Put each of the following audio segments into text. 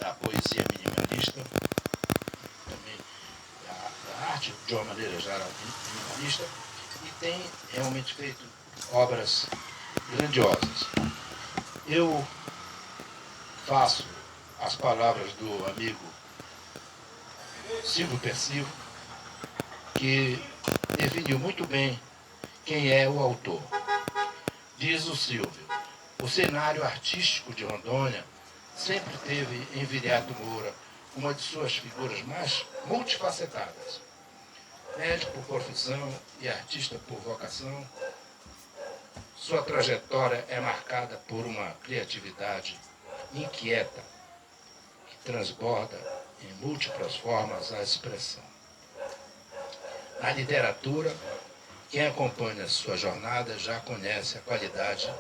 da poesia minimalista, também da arte de uma maneira geral minimalista, e tem realmente feito obras grandiosas. Eu faço as palavras do amigo Silvio Percival, que definiu muito bem quem é o autor. Diz o Silvio: o cenário artístico de Rondônia sempre teve em Viriato Moura uma de suas figuras mais multifacetadas. Médico por profissão e artista por vocação, sua trajetória é marcada por uma criatividade inquieta que transborda em múltiplas formas a expressão. Na literatura, quem acompanha sua jornada já conhece a qualidade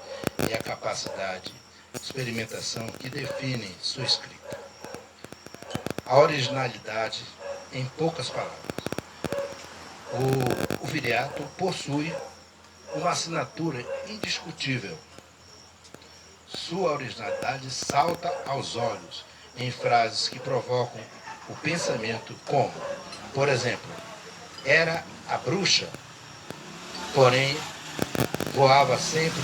e a capacidade de experimentação que definem sua escrita. A originalidade, em poucas palavras. O Viriato possui uma assinatura indiscutível. Sua originalidade salta aos olhos em frases que provocam o pensamento como, por exemplo, era a bruxa, porém voava sempre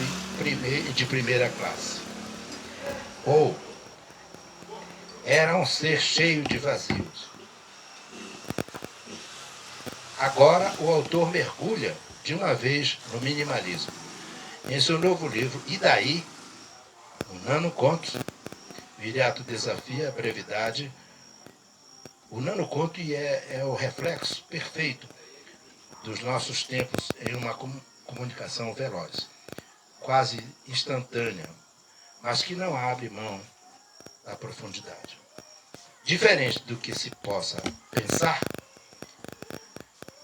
de primeira classe. Ou era um ser cheio de vazios. Agora o autor mergulha de uma vez no minimalismo. Em seu novo livro, E Daí?, um nanoconto, Viriato desafia a brevidade. O nanoconto é o reflexo perfeito dos nossos tempos em uma comunicação veloz, quase instantânea, mas que não abre mão da profundidade. Diferente do que se possa pensar,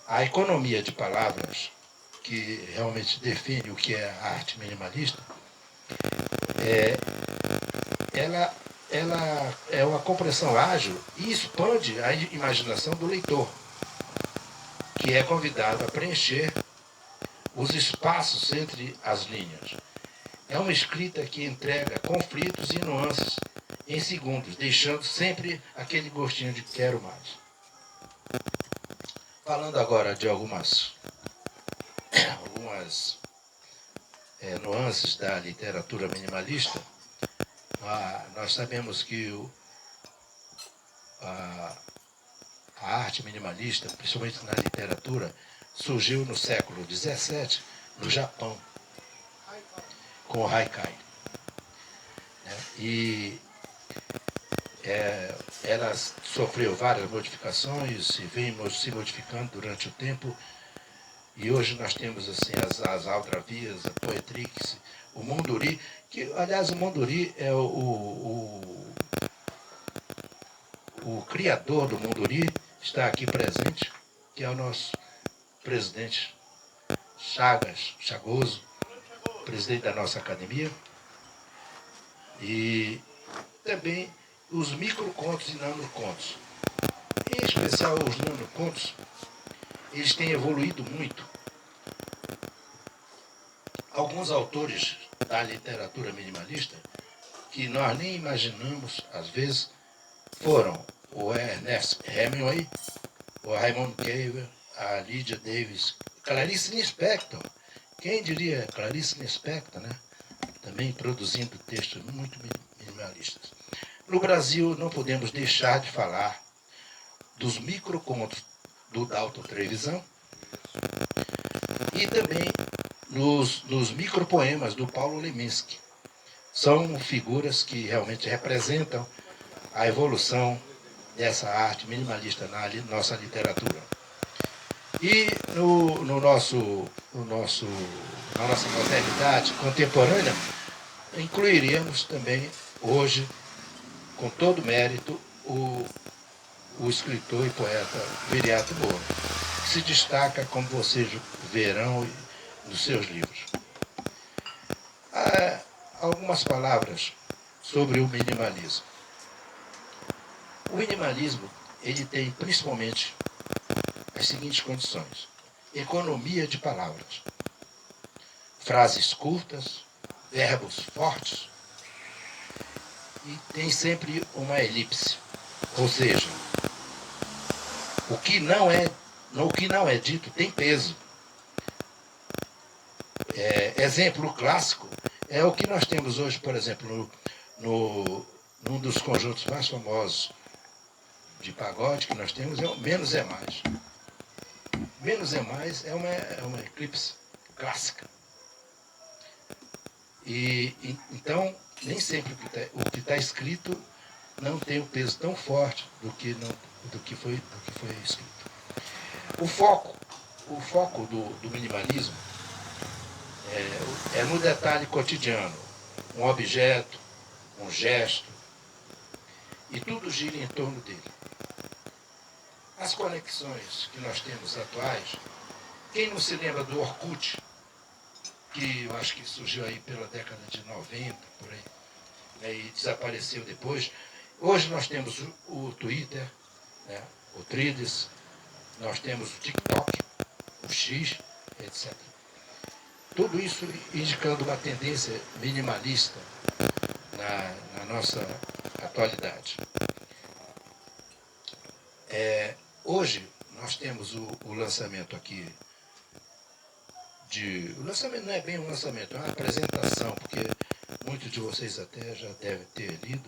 a economia de palavras, que realmente define o que é a arte minimalista, ela é uma compreensão ágil e expande a imaginação do leitor, que é convidado a preencher os espaços entre as linhas. É uma escrita que entrega conflitos e nuances em segundos, deixando sempre aquele gostinho de quero mais. Falando agora de algumas nuances da literatura minimalista, nós sabemos que a arte minimalista, principalmente na literatura, surgiu no século XVII, no Japão, com o Haikai. E ela sofreu várias modificações e vem se modificando durante o tempo. E hoje nós temos assim, as aldravias, a Poetrix, o Monduri, que, aliás, o Monduri é o criador do Monduri, está aqui presente, que é o nosso presidente Chagoso, presidente da nossa academia. E também os microcontos e nanocontos. Em especial os nanocontos, eles têm evoluído muito. Alguns autores da literatura minimalista, que nós nem imaginamos, às vezes, foram o Ernest Hemingway, o Raymond Carver, a Lydia Davis, Clarice Lispector. Quem diria Clarice Lispector, né? Também produzindo textos muito minimalistas. No Brasil, não podemos deixar de falar dos microcontos do Dalton Trevisan e também nos micropoemas do Paulo Leminski. São figuras que realmente representam a evolução dessa arte minimalista na nossa literatura. E na nossa modernidade contemporânea, incluiríamos também hoje, com todo mérito, o escritor e poeta Viriato Moura, que se destaca, como vocês verão, nos seus livros. Algumas palavras sobre o minimalismo. O minimalismo, ele tem principalmente as seguintes condições: economia de palavras, frases curtas, verbos fortes, e tem sempre uma elipse. Ou seja, o que não é dito tem peso. Exemplo clássico é o que nós temos hoje, por exemplo, num dos conjuntos mais famosos de pagode que nós temos, é o Menos é Mais. Menos é Mais é uma eclipse clássica. Então, nem sempre o que está escrito não tem o peso tão forte do que foi escrito. O foco do minimalismo é no detalhe cotidiano, um objeto, um gesto, e tudo gira em torno dele. As conexões que nós temos atuais, quem não se lembra do Orkut, que eu acho que surgiu aí pela década de 90, por aí, né, e desapareceu depois. Hoje nós temos o Twitter, né, o Threads, nós temos o TikTok, o X, etc. Tudo isso indicando uma tendência minimalista na nossa atualidade. Hoje nós temos o lançamento aqui o lançamento não é bem um lançamento, é uma apresentação, porque muitos de vocês até já devem ter lido,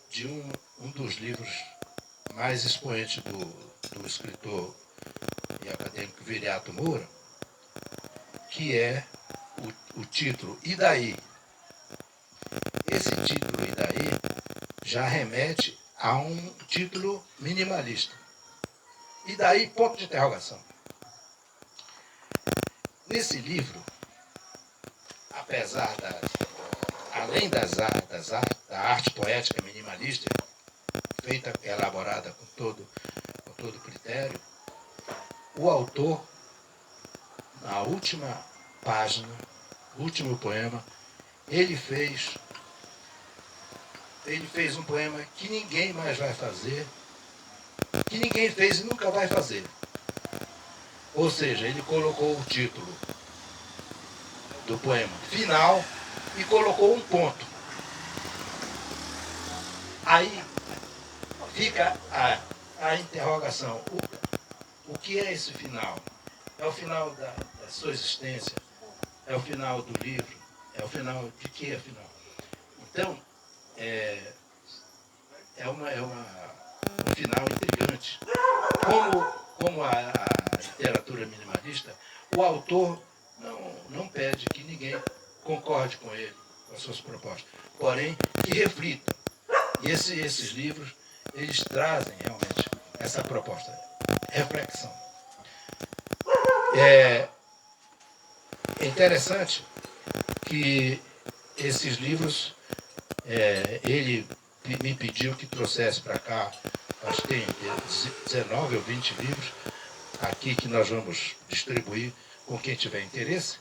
de um dos livros mais expoentes do escritor e acadêmico Viriato Moura, que é o título E Daí? Esse título E Daí já remete a um título minimalista. E daí, ponto de interrogação. Nesse livro, apesar além da arte poética minimalista, feita, elaborada com todo critério, o autor, na última página, último poema, ele fez um poema que ninguém mais vai fazer, que ninguém fez e nunca vai fazer. Ou seja, ele colocou o título do poema final e colocou um ponto. Aí fica a interrogação. O que é esse final? É o final da sua existência? É o final do livro? É o final de que, afinal? Então, é um final intrigante. Como a literatura minimalista, o autor não pede que ninguém concorde com ele, com as suas propostas, porém que reflita. E esses livros, eles trazem realmente essa proposta, reflexão. É interessante que esses livros, ele me pediu que trouxesse para cá, acho que tem 19 ou 20 livros aqui que nós vamos distribuir com quem tiver interesse.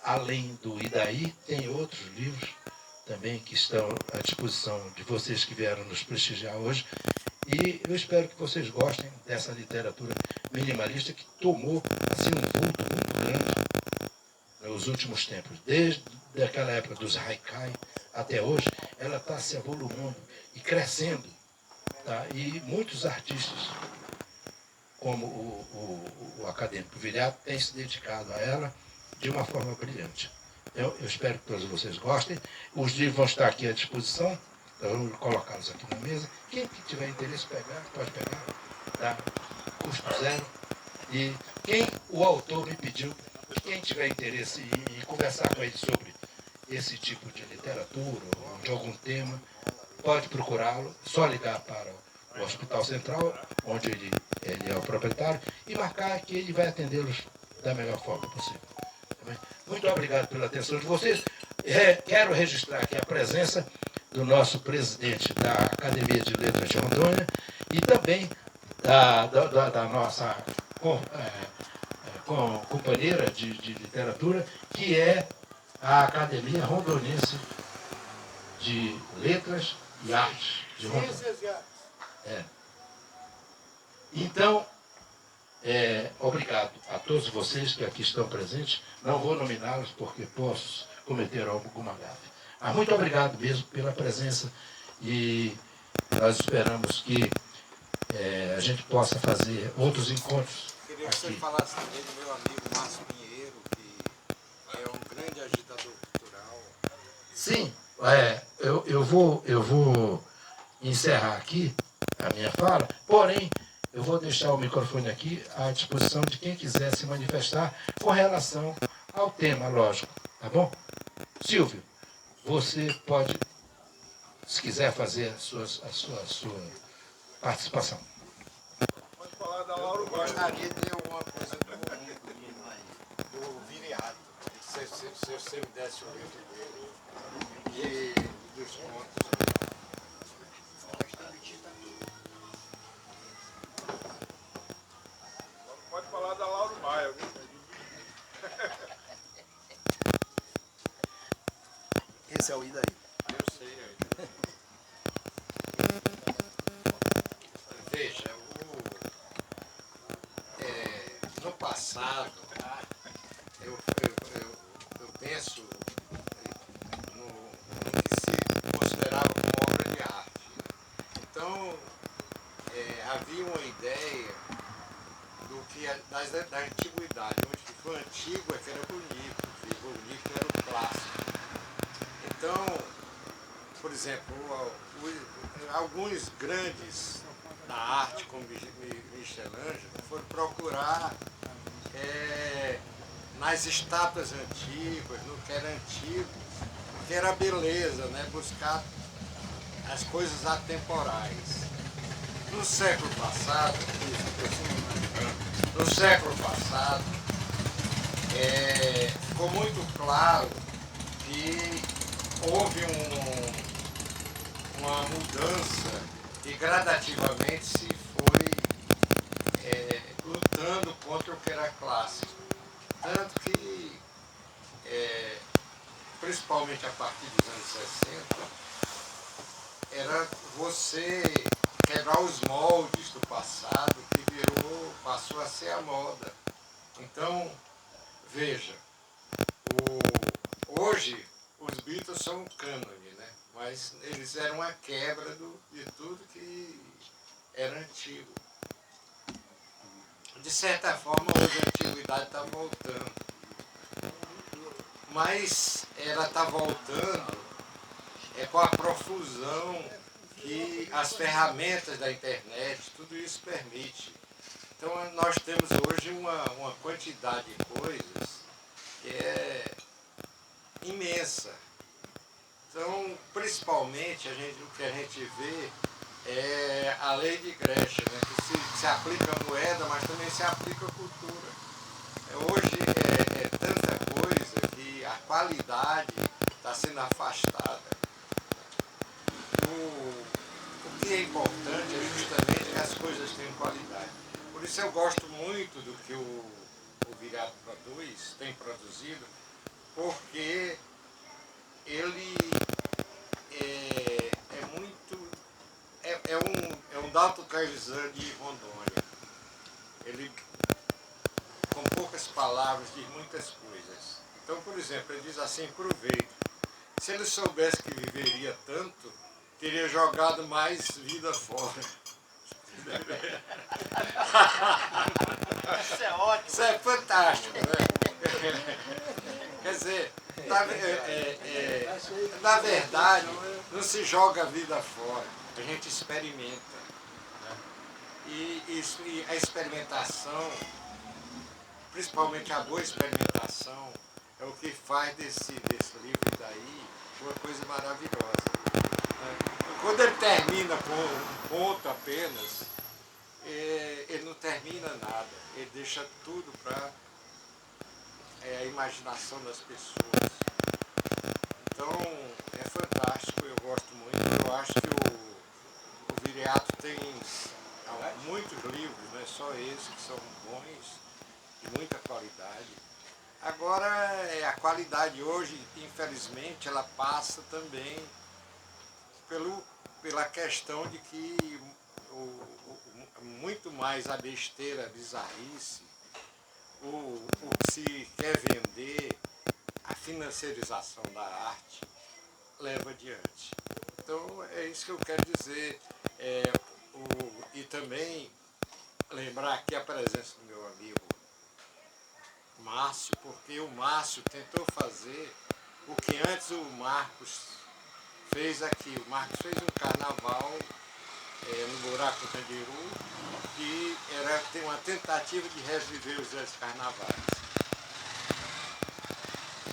Além do Idaí, tem outros livros também que estão à disposição de vocês que vieram nos prestigiar hoje. E eu espero que vocês gostem dessa literatura minimalista que tomou assim, um vulto muito grande nos últimos tempos. Desde aquela época dos haikai até hoje, ela está se avolumando e crescendo. Tá? E muitos artistas, como o acadêmico Viriato, têm se dedicado a ela de uma forma brilhante. Eu espero que todos vocês gostem. Os livros vão estar aqui à disposição, então vamos colocá-los aqui na mesa. Quem que tiver interesse pegar, pode pegar, tá? Custo zero. E o autor me pediu que quem tiver interesse em conversar com ele sobre esse tipo de literatura ou de algum tema, pode procurá-lo, só ligar para o Hospital Central, onde ele é o proprietário, e marcar que ele vai atendê-los da melhor forma possível. Muito obrigado pela atenção de vocês. Quero registrar aqui a presença do nosso presidente da Academia de Letras de Rondônia e também da nossa companheira de literatura, que é a Academia Rondonense de Letras e Artes de Rondônia. Então, obrigado a todos vocês que aqui estão presentes. Não vou nominá-los porque posso cometer alguma gafe. Mas muito obrigado mesmo pela presença e nós esperamos que a gente possa fazer outros encontros. Queria que você falasse também do meu amigo Márcio Pinheiro, que é um grande agitador cultural. Sim, eu vou encerrar aqui a minha fala, porém, eu vou deixar o microfone aqui à disposição de quem quiser se manifestar com relação ao tema, lógico, tá bom? Silvio, você pode, se quiser fazer a sua participação. Pode falar da Laura. Eu gostaria de ler alguma coisa do Viriato. Se você me desse o livro dele e dos contos. Pode falar da Laura Maia, viu? Esse é o Idaí. Eu sei. Veja, no passado, eu penso no que se considerava como obra de arte. Então, havia uma ideia do que da antiguidade, onde o antigo é que era bonito, o bonito era o clássico. Então, por exemplo, alguns grandes da arte, como Michelangelo, foram procurar nas estátuas antigas, no que era antigo, que era a beleza, né? Buscar as coisas atemporais. No século passado, ficou muito claro que houve uma mudança e gradativamente se foi lutando contra o que era clássico. Tanto que, principalmente a partir dos anos 60, era você quebrar os moldes do passado que passou a ser a moda. Então, veja, hoje os Beatles são um cânone, né? Mas eles eram uma quebra de tudo que era antigo. De certa forma, hoje a antiguidade está voltando. Mas ela está voltando com a profusão que as ferramentas da internet, tudo isso permite. Então nós temos hoje uma quantidade de coisas que é imensa. Então, principalmente, o que a gente vê é a lei de Gresham, né, que se aplica à moeda, mas também se aplica à cultura. Hoje é tanta coisa que a qualidade está sendo afastada. O que é importante é justamente que as coisas tenham qualidade. Por isso eu gosto muito do que o Viriato tem produzido, porque ele é um Dalton Carlizan de Rondônia. Ele, com poucas palavras, diz muitas coisas. Então, por exemplo, ele diz assim, aproveita. Se ele soubesse que viveria tanto, teria jogado mais vida fora. Isso é ótimo. Isso é fantástico, né? Quer dizer, na verdade, não se joga a vida fora, a gente experimenta. Né? E a experimentação, principalmente a boa experimentação, é o que faz desse livro daí uma coisa maravilhosa. Né? Quando ele termina com um ponto apenas, ele não termina nada, ele deixa tudo para a imaginação das pessoas. Então, é fantástico, eu gosto muito. Eu acho que o Viriato tem muitos livros, não é só esses, que são bons, de muita qualidade. Agora, a qualidade hoje, infelizmente, ela passa também pela questão de que muito mais a besteira, a bizarrice, o que se quer vender, a financiarização da arte, leva adiante. Então, é isso que eu quero dizer. E também lembrar aqui a presença do meu amigo Márcio, porque o Márcio tentou fazer o que antes o Marcos fez aqui. O Marcos fez um carnaval no Buraco do Candiru, que tem uma tentativa de reviver os velhos carnavais.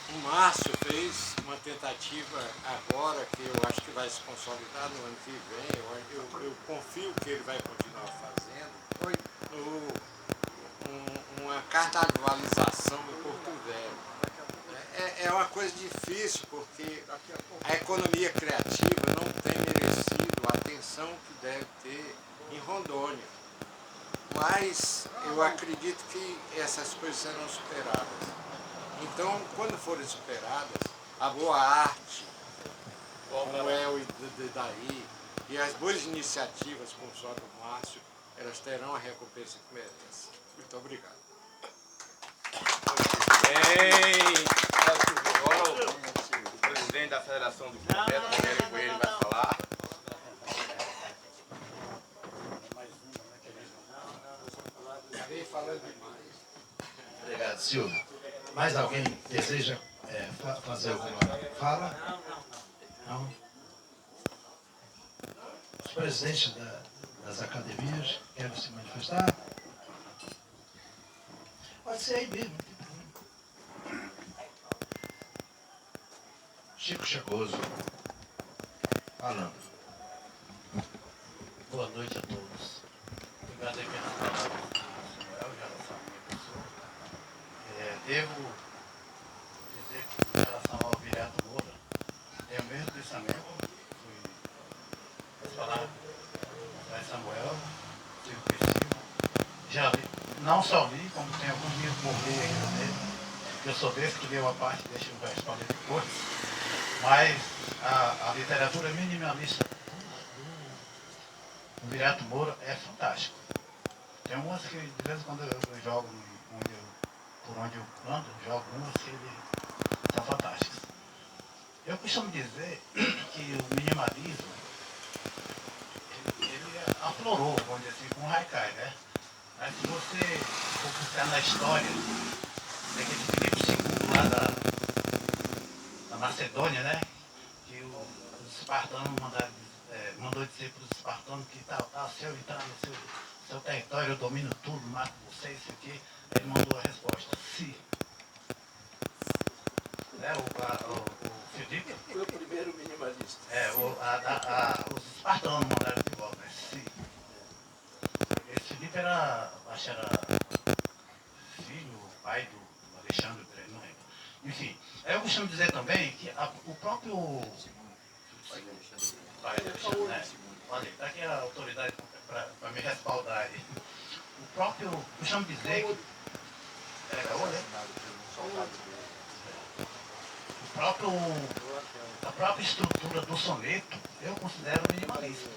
O Márcio fez uma tentativa agora, que eu acho que vai se consolidar no ano que vem, eu confio que ele vai continuar fazendo, uma carnavalização do Porto Velho. É uma coisa difícil, porque a economia criativa não tem merecido a atenção que deve ter em Rondônia. Mas eu acredito que essas coisas serão superadas. Então, quando forem superadas, a boa arte, como é o daí, e as boas iniciativas, como só do Márcio, elas terão a recompensa que merecem. Muito obrigado. Agora o presidente da Federação do Projeto, Rogério Coelho, vai falar. Obrigado, Silvio. Mais alguém deseja fazer alguma fala? Não? Os presidentes das academias querem se manifestar? Pode ser aí mesmo. Chico Chagoso, falando. Boa noite a todos. Obrigado aí pelas palavras do Samuel, em relação à minha pessoa. Devo dizer que, em relação ao Viriato Moura, tenho o mesmo pensamento. As palavras do Samuel, Silvio Pestilho. Já li, não só li, como tem alguns livros por ler ainda nele. Eu sou desse que leu uma parte, deixa eu responder depois. Mas a literatura minimalista do Viriato Moura é fantástico. Tem umas que de vez em quando eu jogo por onde eu ando, jogo umas que são fantásticas. Eu costumo dizer que o minimalismo ele aflorou, vamos dizer assim, com o Haikai, né? Mas se você for buscar na história, daquele Filipe II lá da Macedônia, né? Que os espartanos mandou dizer para os espartanos que se eu entrar no seu território, eu domino tudo, mato vocês, isso aqui. Ele mandou a resposta, sim. Né? O Filipe Foi o primeiro minimalista. os espartanos mandaram de volta, mas sim. Esse Filipe era filho, pai do Alexandre, não lembro. Enfim, eu costumo dizer também que o próprio pai do Alexandre, né? Olha, está aqui a autoridade para me respaldar aí. O próprio, costumo dizer que a própria estrutura do soneto eu considero minimalista.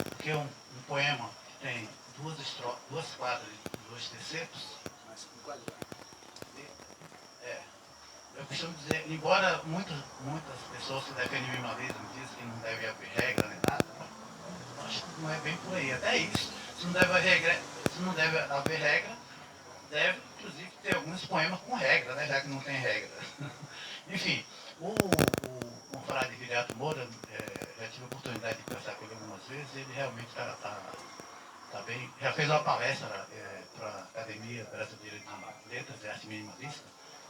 Porque um poema que tem duas quadras e 2 tercetos, eu costumo dizer, embora muitas pessoas que defendem o minimalismo dizem que não deve haver regra nem nada, eu acho que não é bem por aí. Até isso, se não deve haver regra, deve inclusive ter alguns poemas com regra, né, já que não tem regra. Enfim, o confrade Viriato Moura, já tive a oportunidade de conversar com ele algumas vezes, ele realmente está bem. Já fez uma palestra para a Academia Brasileira de Letras e Arte Minimalista,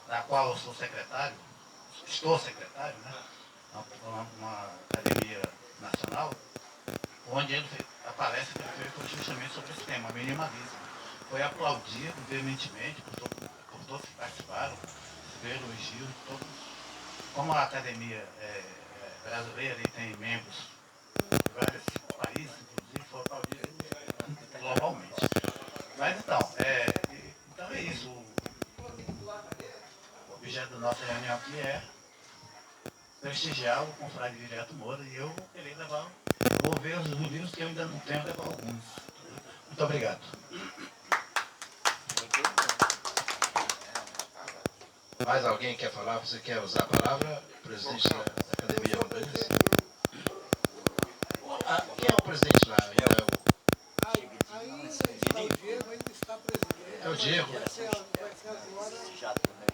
da qual eu sou secretário, né? Uma academia nacional, onde a palestra que ele fez foi justamente sobre esse tema, minimalismo. Foi aplaudido veementemente por todos que participaram, receberam elogios de todos. Como a academia brasileira tem membros de vários países, inclusive, foi aplaudido globalmente. Mas então é isso. O objeto da nossa reunião aqui é prestigiar o confrade Viriato Moura e eu vou querer vou ver os livros que eu ainda não tenho, levar alguns. Muito obrigado. Mais alguém quer falar? Você quer usar a palavra? Presidente da Academia? Rondonense? Quem é o presidente lá? Ainda está o Diego, ainda está presidente. É o Diego. Vai ser agora,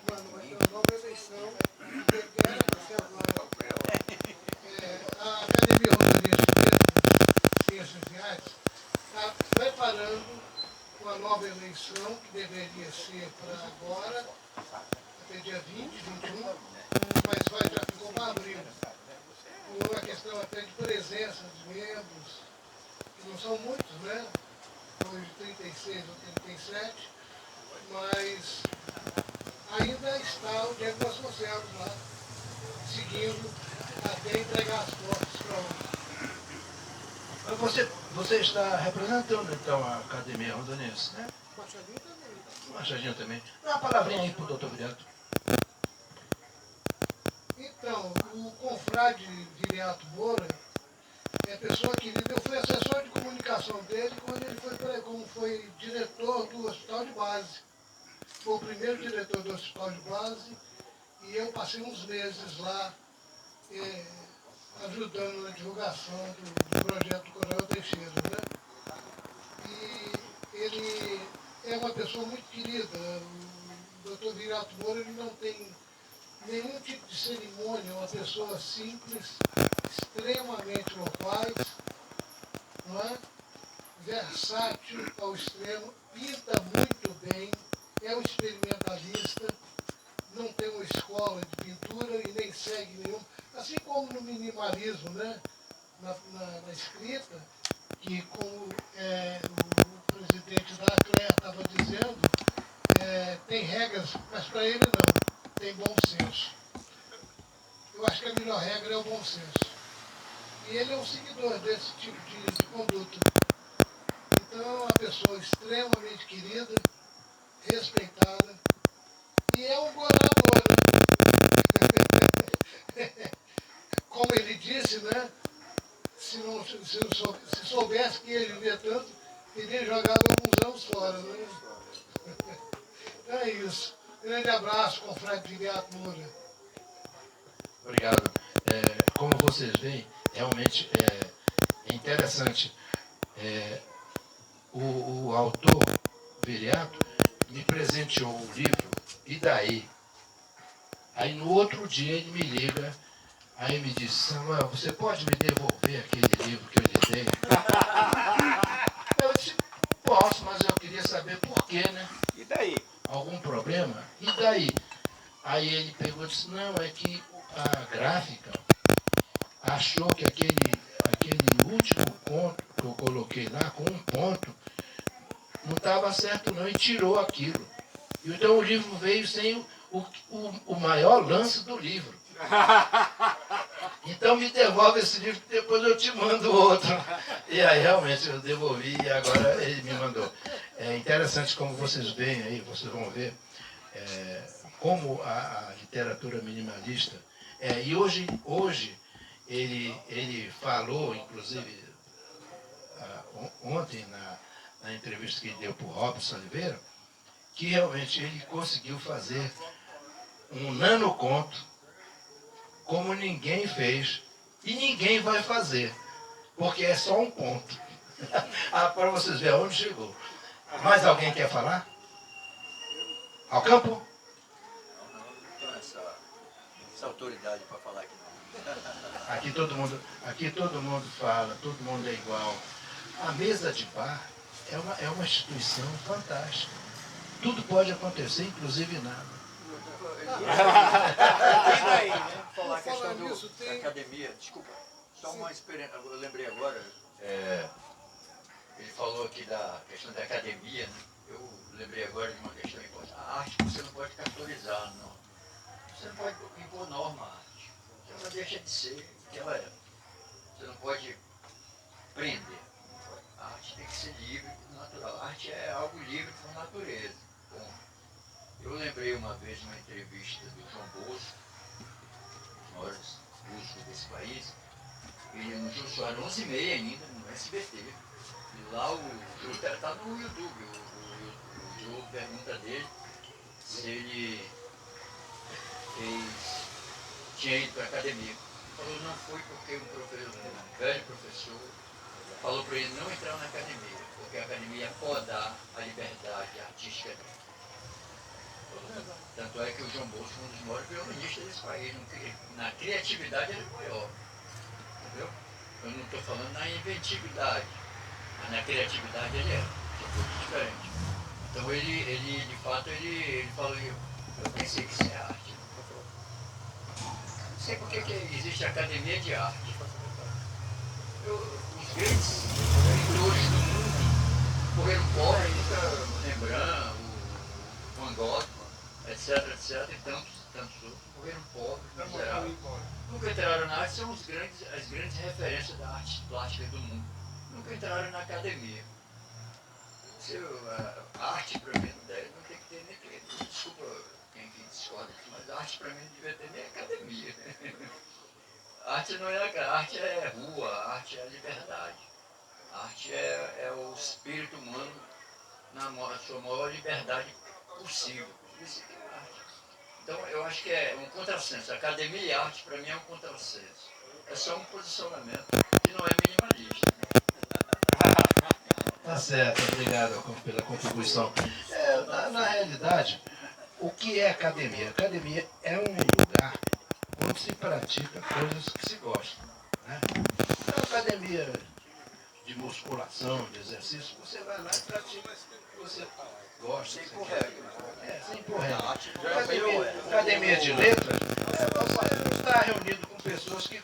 mano, vai ter uma nova eleição. Vai ser agora. A Academia Rondonense de Ciências Reais está preparando uma nova eleição que deveria ser para agora, até dia 20, 21, mas já ficou para abril. Por uma questão até de presença dos membros, que não são muitos, né? Hoje 36 ou 37, mas ainda está o Diego Vasconcelos lá, seguindo até entregar as portas para hoje. Você está representando então a Academia Rondonense, né? Machadinho também. Machadinho também. Dá uma palavrinha aí para o doutor Viriato. Então, o confrade Viriato Moura é pessoa querida. Eu fui assessor de comunicação dele quando ele foi diretor do Hospital de Base. Foi o primeiro diretor do Hospital de Base e eu passei uns meses lá ajudando na divulgação do projeto do Coronel Teixeira, né? E ele é uma pessoa muito querida. O doutor Viriato Moura, ele não tem nenhum tipo de cerimônia, é uma pessoa simples, extremamente loquaz, não é? Versátil ao extremo, pinta muito bem, é um experimentalista, não tem uma escola de pintura e nem segue nenhum. Assim como no minimalismo, né? na escrita, que como o presidente da ACLER estava dizendo, tem regras, mas para ele não. Tem bom senso. Eu acho que a melhor regra é o bom senso. E ele é um seguidor desse tipo de conduta. Então é uma pessoa extremamente querida, respeitada, e é um governador, né? Como ele disse, né? Se soubesse que ele vivia tanto, teria jogado alguns anos fora, né? É isso. Grande abraço, confrade Viriato Moura. Obrigado. Como vocês veem, realmente é interessante. O autor, Viriato, me presenteou o livro, e daí? Aí no outro dia ele me liga, aí me diz, Samuel, você pode me devolver aquele livro que eu lhe dei? Eu disse, posso, mas eu queria saber por quê, né? E daí? Algum problema? E daí? Aí ele pegou e disse, não, é que a gráfica achou que aquele último conto que eu coloquei lá, com um ponto, não estava certo não, e tirou aquilo. Então o livro veio sem o maior lance do livro. Então me devolve esse livro, depois eu te mando outro. E aí realmente eu devolvi e agora ele me mandou. É interessante como vocês veem aí, vocês vão ver como a literatura minimalista. E hoje ele falou, inclusive ontem na entrevista que ele deu para o Robson Oliveira, que realmente ele conseguiu fazer um nanoconto como ninguém fez e ninguém vai fazer, porque é só um ponto. Para vocês verem onde chegou. Mais alguém quer falar? Ao campo? Não tenho essa autoridade para falar aqui não. Aqui todo mundo fala, todo mundo é igual. A mesa de bar é uma instituição fantástica. Tudo pode acontecer, inclusive nada. Aí, né? Falar a questão Falar nisso, da academia, desculpa, só uma experiência, eu lembrei agora, ele falou aqui da questão da academia, né? Eu lembrei agora de uma questão importante. A arte você não pode categorizar, não. Você não pode impor norma à arte. Ela deixa de ser o que ela é. Você não pode prender. A arte tem que ser livre e natural. A arte é algo livre por natureza. Bom, eu lembrei uma vez uma entrevista do João Bosco, um dos maiores músicos desse país, ele no Jô Soares 11h30 ainda, no SBT. E lá o Jô está no YouTube. O Jô pergunta dele se ele tinha ido para a academia. falou não foi porque um velho professor falou para ele não entrar na academia, porque a academia ia podar a liberdade artística dele. Tanto é que o João Bosco é um dos maiores violinistas desse país. Na criatividade ele é maior. Entendeu? Eu não estou falando na inventividade, mas na criatividade ele é muito diferente. Então ele de fato, ele falou, eu pensei que isso é arte. Não sei por que existe a academia de arte. Os grandes pintores do mundo morreram pobres, Rembrandt, o Van Gogh, etc, e tantos outros, morreram pobres, miseráveis. Nunca entraram na arte, são as grandes referências da arte plástica do mundo. Nunca entraram na academia. A arte para mim não tem que ter nem, desculpa quem discorda, mas a arte para mim não devia ter nem academia. A arte não é a arte é rua, a arte é a liberdade. A arte é o espírito humano na sua maior liberdade possível. Isso é arte. Então eu acho que é um contrassenso. A academia e a arte para mim é um contrassenso. É só um posicionamento que não é minimalista. Tá certo, obrigado pela contribuição. Na realidade, o que é academia? Academia é um lugar onde se pratica coisas que se gostam. Né? Então, academia de musculação, de exercício, você vai lá e pratica o que você gosta. Sem por regra. Sem por regra. Academia de letras, você está reunido com pessoas que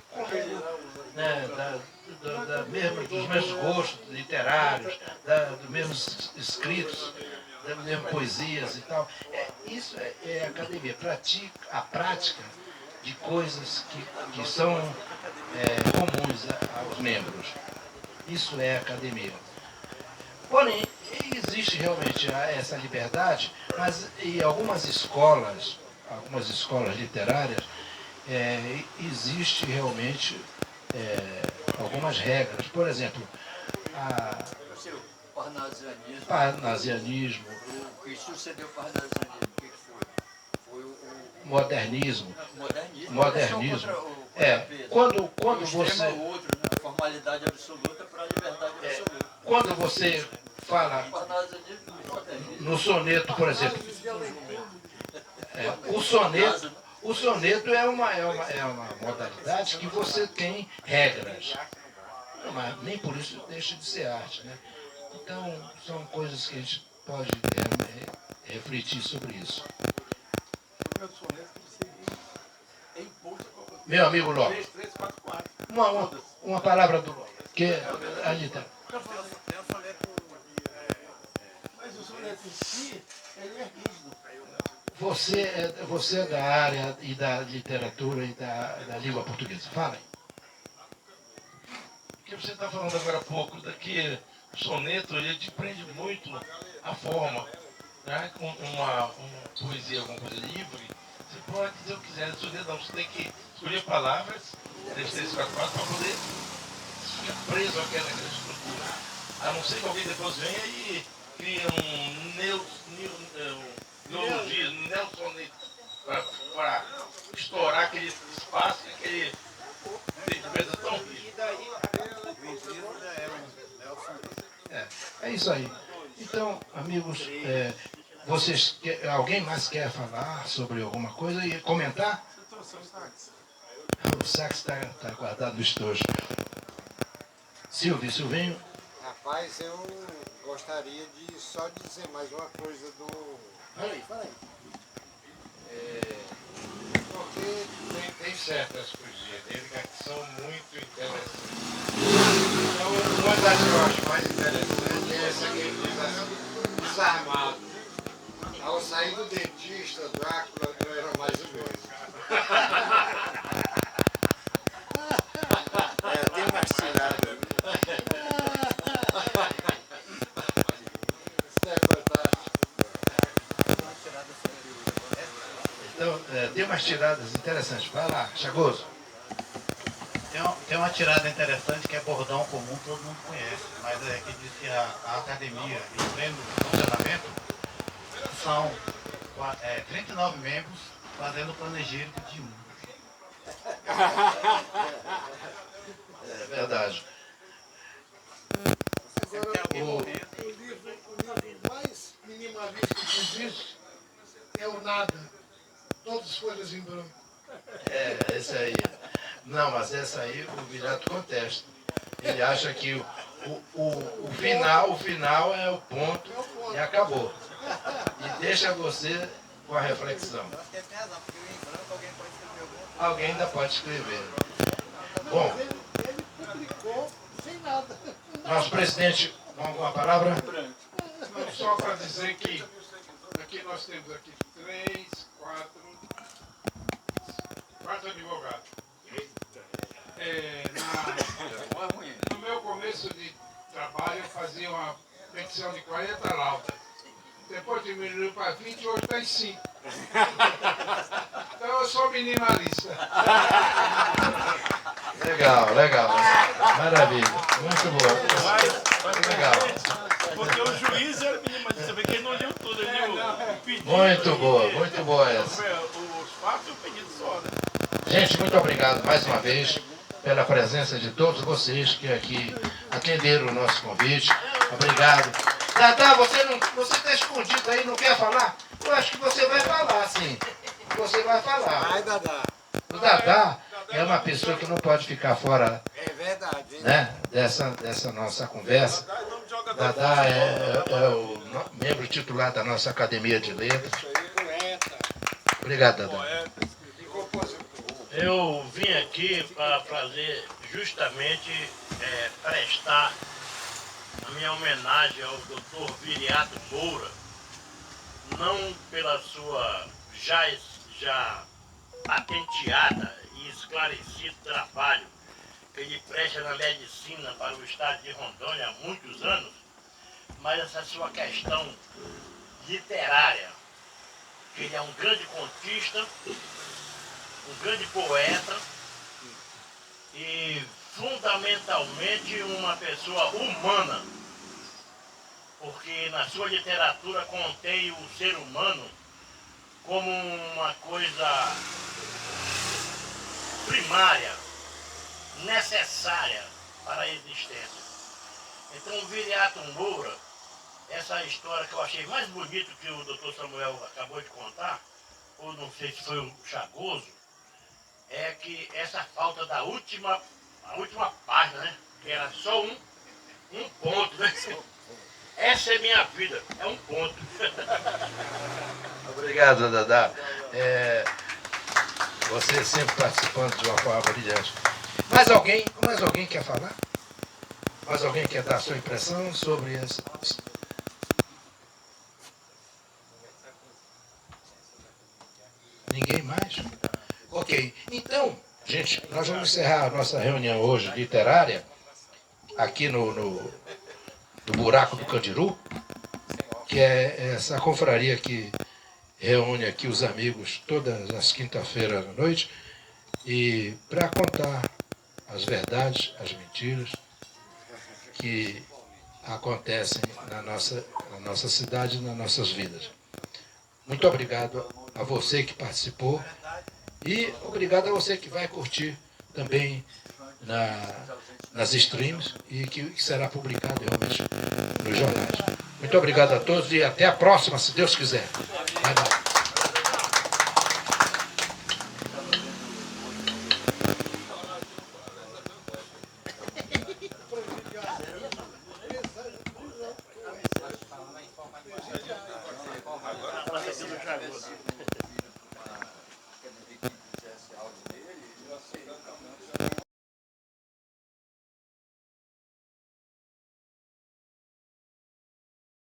dos mesmos gostos literários, dos mesmos escritos, das mesmas poesias e tal. Isso é academia, a prática de coisas que são comuns aos membros. Isso é academia. Porém, existe realmente essa liberdade, mas em algumas escolas literárias, existe realmente algumas regras. Por exemplo, O parnasianismo, o que sucedeu ao parnasianismo, o que foi? Foi o modernismo. Modernismo. Quando Um você... extremo ou outro, né? Formalidade absoluta para a liberdade absoluta. Quando você fala no soneto, por exemplo, o soneto é uma modalidade que você tem regras, mas nem por isso deixa de ser arte, né? Então, são coisas que a gente pode refletir sobre isso. Meu amigo Lopes, uma palavra do que Anitta. Mas o soneto em si, ele é rígido. Você é da área e da literatura e da língua portuguesa. Fala aí. Porque você está falando agora há pouco que o soneto ele te prende muito a forma. Né? Com uma poesia, alguma coisa livre, você pode dizer o que quiser. Soneto não, você tem que escolher palavras, 3, 4, para poder ficar preso àquela estrutura. A não ser que alguém depois venha e cria um neosoneto para estourar aquele espaço, aquele sentimento tão rico. É isso aí. Então, amigos, alguém mais quer falar sobre alguma coisa e comentar? O sax está guardado no estojo. Silvinho. Rapaz, eu gostaria de só dizer mais uma coisa do... Fala aí. Porque tem certas poesias dele que são muito interessantes. Então, uma das que eu acho mais interessante é essa que ele diz assim, desarmado. Ao sair do dentista, Drácula não era mais o mesmo. Tem mais tirada. Isso é fantástico. Então, tem umas tiradas interessantes. Vai lá, Chagoso. Tem uma tirada interessante que é bordão comum, todo mundo conhece, mas que diz que a academia em pleno funcionamento são 39 membros fazendo planejamento de um. É verdade. Agora, o livro mais minimalista que existe é o Nada. Todas as folhas em branco. É, esse aí. Não, mas essa aí o Viriato contesta. Ele acha que o final é o ponto e acabou. E deixa você com a reflexão. Alguém ainda pode escrever. Bom, Ele publicou sem nada. nosso presidente, com alguma palavra? Não, só para dizer que aqui nós temos aqui quatro advogados. No meu começo de trabalho eu fazia uma petição de 40 laudas. Depois diminuiu para 20 e hoje está em 5. Então eu sou minimalista. Legal, legal. Maravilha. Muito boa. Muito legal. Porque o juiz era minimalista, você vê que ele não leu tudo, ele leu o pedido. Muito boa essa. Os fatos e o pedido só, né? Gente, muito obrigado mais uma vez pela presença de todos vocês que aqui atenderam o nosso convite. Obrigado. Dadá, você está escondido aí, não quer falar? Eu acho que você vai falar, sim. Você vai falar. Vai, Dadá. O Dadá é uma pessoa que não pode ficar fora, É verdade, hein? né, dessa nossa conversa. Dadá é o membro titular da nossa Academia de Letras. Obrigado, Dadá. Eu vim aqui para fazer justamente prestar a minha homenagem ao Dr. Viriato Moura, não pela sua já patenteada e esclarecido trabalho que ele presta na medicina para o estado de Rondônia há muitos anos, mas essa sua questão literária, que ele é um grande contista, um grande poeta e fundamentalmente uma pessoa humana, porque na sua literatura contém o ser humano como uma coisa primária, necessária para a existência. Então o Viriato Moura, essa história que eu achei mais bonita que o Dr. Samuel acabou de contar, ou não sei se foi o Chagoso, é que essa falta da última página, né? Que era só um ponto, né? Essa é minha vida, é um ponto. Obrigado, Dadá. Você sempre participando de uma forma brilhante. Mais alguém quer falar? Mais alguém quer dar a sua impressão sobre essa? Ninguém mais? Ok. Então, gente, nós vamos encerrar a nossa reunião hoje literária aqui no Buraco do Candiru, que é essa confraria que reúne aqui os amigos todas as quinta-feiras à noite e para contar as verdades, as mentiras que acontecem na nossa cidade e nas nossas vidas. Muito obrigado a você que participou e obrigado a você que vai curtir também nas streams e que será publicado realmente nos jornais. Muito obrigado a todos e até a próxima, se Deus quiser. Bye, bye.